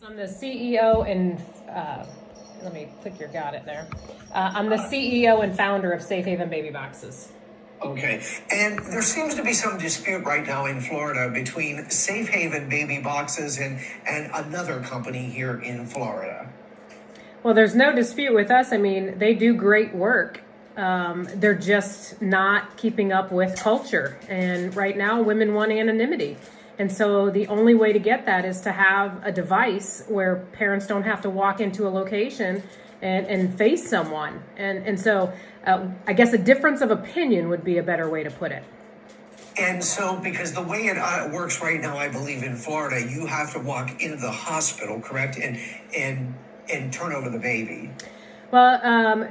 I'm the CEO and, let me click your got it there. I'm the CEO and founder of Safe Haven Baby Boxes. Okay, and there seems to be some dispute right now in Florida between Safe Haven Baby Boxes and another company here in Florida. Well, there's no dispute with us. I mean, they do great work. They're just not keeping up with culture. And right now, women want anonymity. And so the only way to get that is to have a device where parents don't have to walk into a location and face someone. And so I guess a difference of opinion would be a better way to put it. And so, because the way it works right now, I believe in Florida, you have to walk into the hospital, correct, and turn over the baby. Well,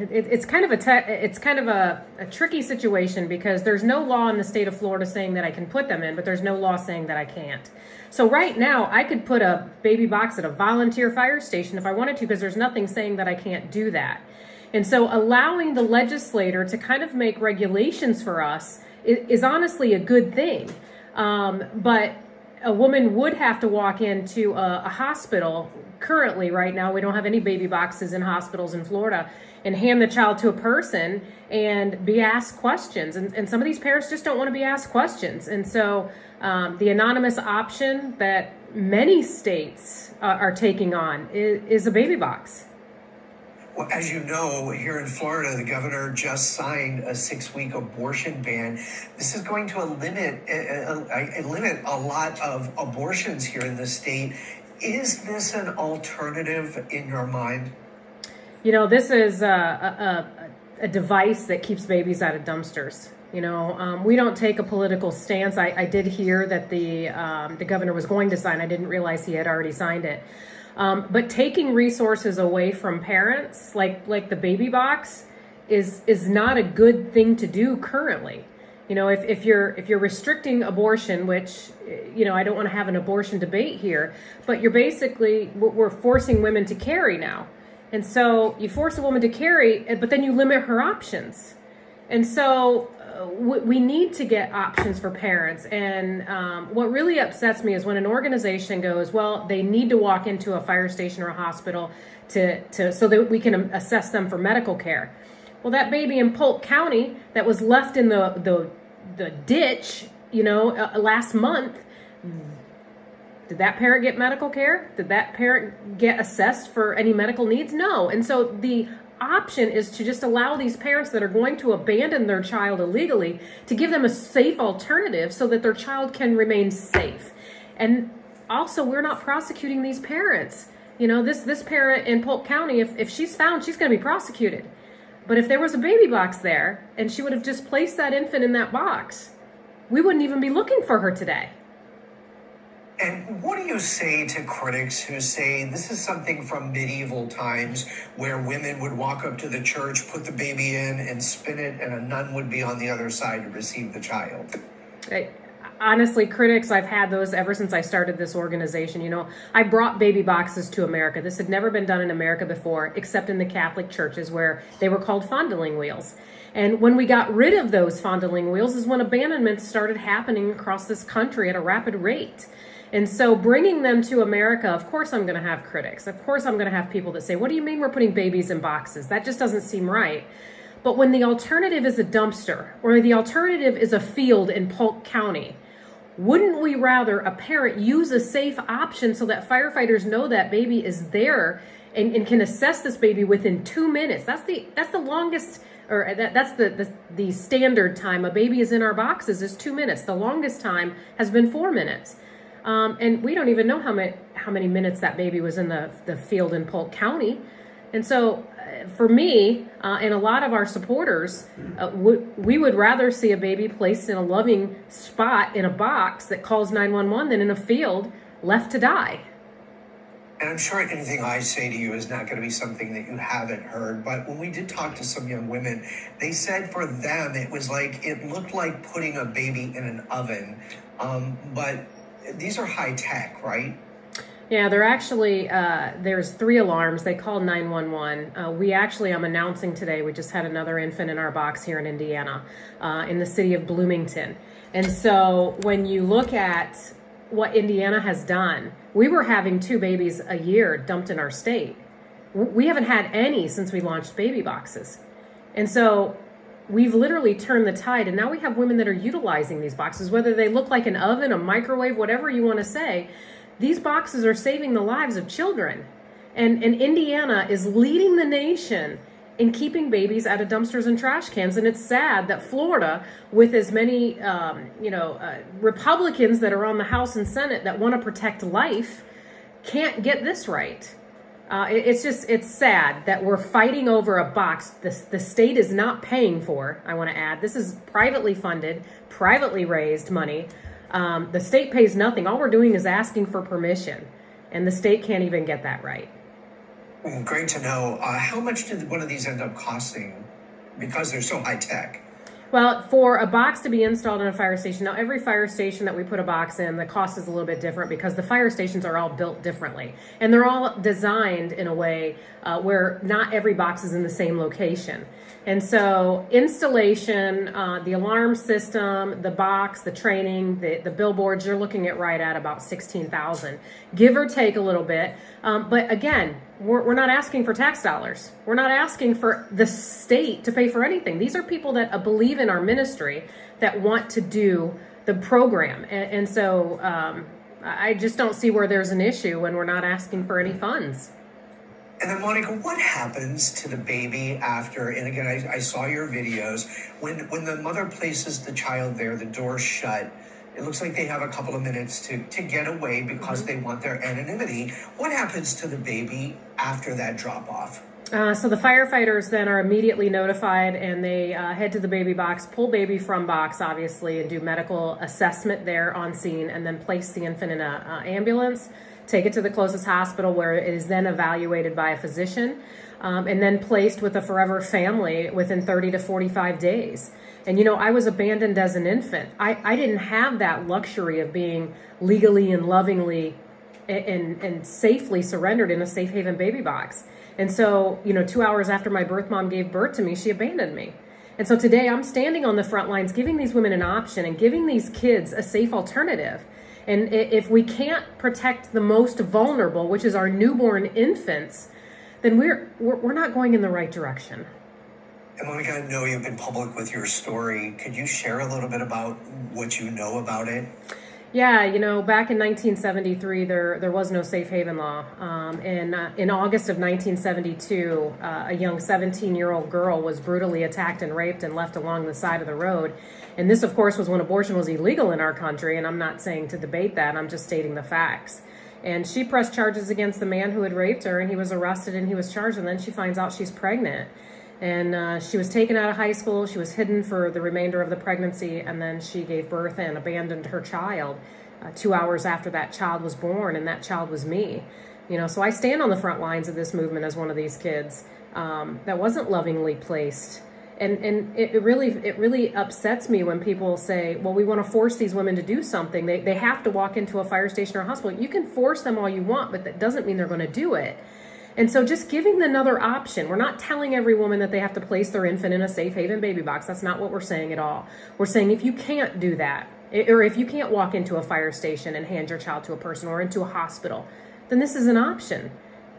it's kind of a tricky situation because there's no law in the state of Florida saying that I can put them in, but there's no law saying that I can't. So right now, I could put a baby box at a volunteer fire station if I wanted to, because there's nothing saying that I can't do that. And so allowing the legislator to kind of make regulations for us is honestly a good thing. But a woman would have to walk into a hospital. Currently, right now, we don't have any baby boxes in hospitals in Florida, and hand the child to a person and be asked questions. And some of these parents just don't want to be asked questions. And so the anonymous option that many states are taking on is a baby box. Well, as you know, here in Florida, the governor just signed a 6-week abortion ban. This is going to limit a lot of abortions here in the state. Is this an alternative in your mind? You know, this is a device that keeps babies out of dumpsters. You know, we don't take a political stance. I did hear that the governor was going to sign. I didn't realize he had already signed it. But taking resources away from parents, like the baby box, is not a good thing to do currently. You know, if you're restricting abortion, which, you know, I don't want to have an abortion debate here, but we're forcing women to carry now. And so you force a woman to carry, but then you limit her options. And so we need to get options for parents. And what really upsets me is when an organization goes, well, they need to walk into a fire station or a hospital so that we can assess them for medical care. Well, that baby in Polk County that was left in the ditch, you know, last month, did that parent get medical care? Did that parent get assessed for any medical needs? No. And so the option is to just allow these parents that are going to abandon their child illegally to give them a safe alternative so that their child can remain safe. And also, we're not prosecuting these parents. You know, this parent in Polk County, if she's found, she's going to be prosecuted. But if there was a baby box there and she would have just placed that infant in that box, we wouldn't even be looking for her today. And what do you say to critics who say this is something from medieval times where women would walk up to the church, put the baby in and spin it, and a nun would be on the other side to receive the child? Honestly, critics, I've had those ever since I started this organization. You know, I brought baby boxes to America. This had never been done in America before, except in the Catholic churches where they were called fondling wheels. And when we got rid of those fondling wheels is when abandonments started happening across this country at a rapid rate. And so bringing them to America, of course I'm going to have critics. Of course I'm going to have people that say, what do you mean we're putting babies in boxes? That just doesn't seem right. But when the alternative is a dumpster or the alternative is a field in Polk County, wouldn't we rather a parent use a safe option so that firefighters know that baby is there and can assess this baby within 2 minutes? That's the longest, or that's the standard time a baby is in our boxes is 2 minutes. The longest time has been 4 minutes. And we don't even know how many minutes that baby was in the field in Polk County. And so for me and a lot of our supporters, we would rather see a baby placed in a loving spot in a box that calls 911 than in a field left to die. And I'm sure anything I say to you is not going to be something that you haven't heard. But when we did talk to some young women, they said for them it looked like putting a baby in an oven. But these are high tech, right? Yeah, they're actually, there's 3 alarms. They call 911. I'm announcing today, we just had another infant in our box here in Indiana, in the city of Bloomington. And so when you look at what Indiana has done. We were having 2 babies a year dumped in our state. We haven't had any since we launched baby boxes. And so we've literally turned the tide, and now we have women that are utilizing these boxes, whether they look like an oven, a microwave, whatever you want to say. These boxes are saving the lives of children. And Indiana is leading the nation in keeping babies out of dumpsters and trash cans. And it's sad that Florida, with as many Republicans that are on the House and Senate that want to protect life, can't get this right. It's sad that we're fighting over a box the state is not paying for. I want to add, this is privately funded, privately raised money. The state pays nothing. All we're doing is asking for permission, and the state can't even get that right. Great to know. How much did one of these end up costing because they're so high tech? Well, for a box to be installed in a fire station, now every fire station that we put a box in, the cost is a little bit different because the fire stations are all built differently. And they're all designed in a way where not every box is in the same location. And so installation, the alarm system, the box, the training, the billboards, you're looking at right at about $16,000, give or take a little bit. But again, we're not asking for tax dollars. We're not asking for the state to pay for anything. These are people that believe in our ministry, that want to do the program. And so I just don't see where there's an issue when we're not asking for any funds. And then, Monica, what happens to the baby after? And again, I saw your videos. When the mother places the child there, the door's shut. It looks like they have a couple of minutes to get away because they want their anonymity. What happens to the baby after that drop off? So the firefighters then are immediately notified, and they head to the baby box, pull baby from box, obviously, and do medical assessment there on scene, and then place the infant in a ambulance, take it to the closest hospital where it is then evaluated by a physician, and then placed with a forever family within 30 to 45 days. And, I was abandoned as an infant. I didn't have that luxury of being legally and lovingly and safely surrendered in a safe haven baby box. And so, 2 hours after my birth mom gave birth to me, she abandoned me. And so today I'm standing on the front lines, giving these women an option and giving these kids a safe alternative. And if we can't protect the most vulnerable, which is our newborn infants, then we're not going in the right direction. And Monica, I know you've been public with your story. Could you share a little bit about what you know about it? Yeah, back in 1973, there was no safe haven law. And in August of 1972, a young 17-year-old girl was brutally attacked and raped and left along the side of the road. And this, of course, was when abortion was illegal in our country. And I'm not saying to debate that. I'm just stating the facts. And she pressed charges against the man who had raped her, and he was arrested and he was charged. And then she finds out she's pregnant. And she was taken out of high school. She was hidden for the remainder of the pregnancy, and then she gave birth and abandoned her child 2 hours after that child was born, and that child was me. So I stand on the front lines of this movement as one of these kids that wasn't lovingly placed. And it really upsets me when people say, well, we want to force these women to do something. They have to walk into a fire station or a hospital. You can force them all you want, but that doesn't mean they're going to do it. And so just giving another option. We're not telling every woman that they have to place their infant in a safe haven baby box. That's not what we're saying at all. We're saying if you can't do that, or if you can't walk into a fire station and hand your child to a person or into a hospital, then this is an option.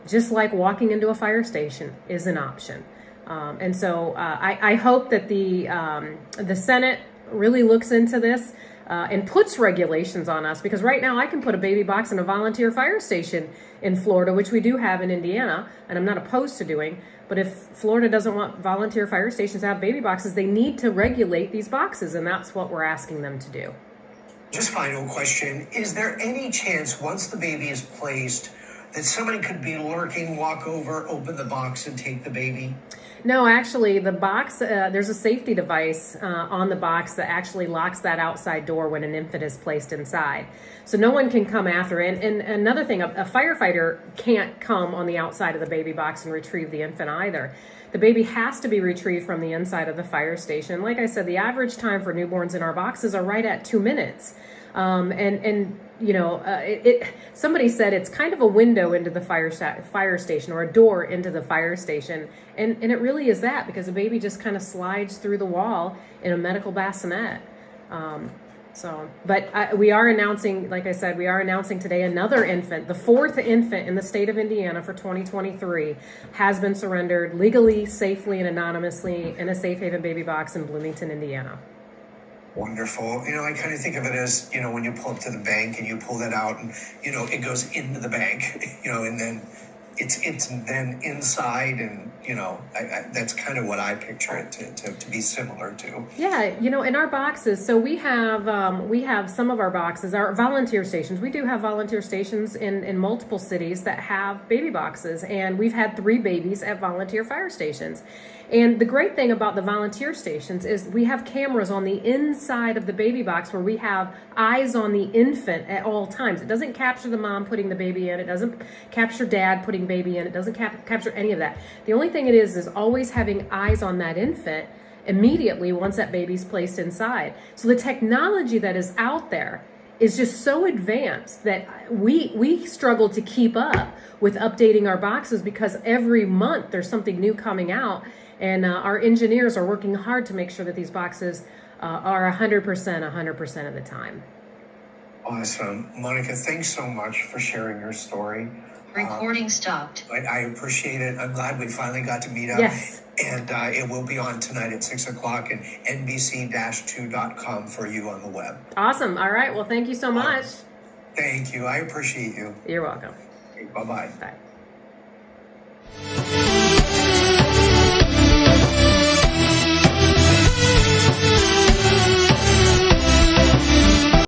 Just like walking into a fire station is an option. And so I hope that the Senate really looks into this and puts regulations on us, because right now I can put a baby box in a volunteer fire station in Florida, which we do have in Indiana, and I'm not opposed to doing. But if Florida doesn't want volunteer fire stations to have baby boxes, they need to regulate these boxes, and that's what we're asking them to do. Just final question. Is there any chance once the baby is placed that somebody could be lurking, walk over, open the box and take the baby? No, actually, the box, there's a safety device on the box that actually locks that outside door when an infant is placed inside. So no one can come after it. And another thing, a firefighter can't come on the outside of the baby box and retrieve the infant either. The baby has to be retrieved from the inside of the fire station. Like I said, the average time for newborns in our boxes are right at 2 minutes. Somebody said it's kind of a window into the fire station, or a door into the fire station. And it really is that, because the baby just kind of slides through the wall in a medical bassinet. So, but we are announcing, like I said, we are announcing today another infant, the fourth infant in the state of Indiana for 2023 has been surrendered legally, safely, and anonymously in a safe haven baby box in Bloomington, Indiana. Wonderful. I kind of think of it as, when you pull up to the bank and you pull that out and, it goes into the bank, and then it's then inside and, that's kind of what I picture it to be similar to. Yeah, in our boxes, so we have some of our boxes, our volunteer stations. We do have volunteer stations in multiple cities that have baby boxes, and we've had 3 babies at volunteer fire stations. And the great thing about the volunteer stations is we have cameras on the inside of the baby box where we have eyes on the infant at all times. It doesn't capture the mom putting the baby in. It doesn't capture dad putting baby in. It doesn't capture any of that. The only thing it is always having eyes on that infant immediately once that baby's placed inside. So the technology that is out there is just so advanced that we struggle to keep up with updating our boxes because every month there's something new coming out. And our engineers are working hard to make sure that these boxes are 100% of the time. Awesome. Monica, thanks so much for sharing your story. Recording stopped. I appreciate it. I'm glad we finally got to meet up. Yes. And it will be on tonight at 6 o'clock and NBC-2.com for you on the web. Awesome. All right. Well, thank you so much. Thank you. I appreciate you. You're welcome. Okay, bye-bye. Bye.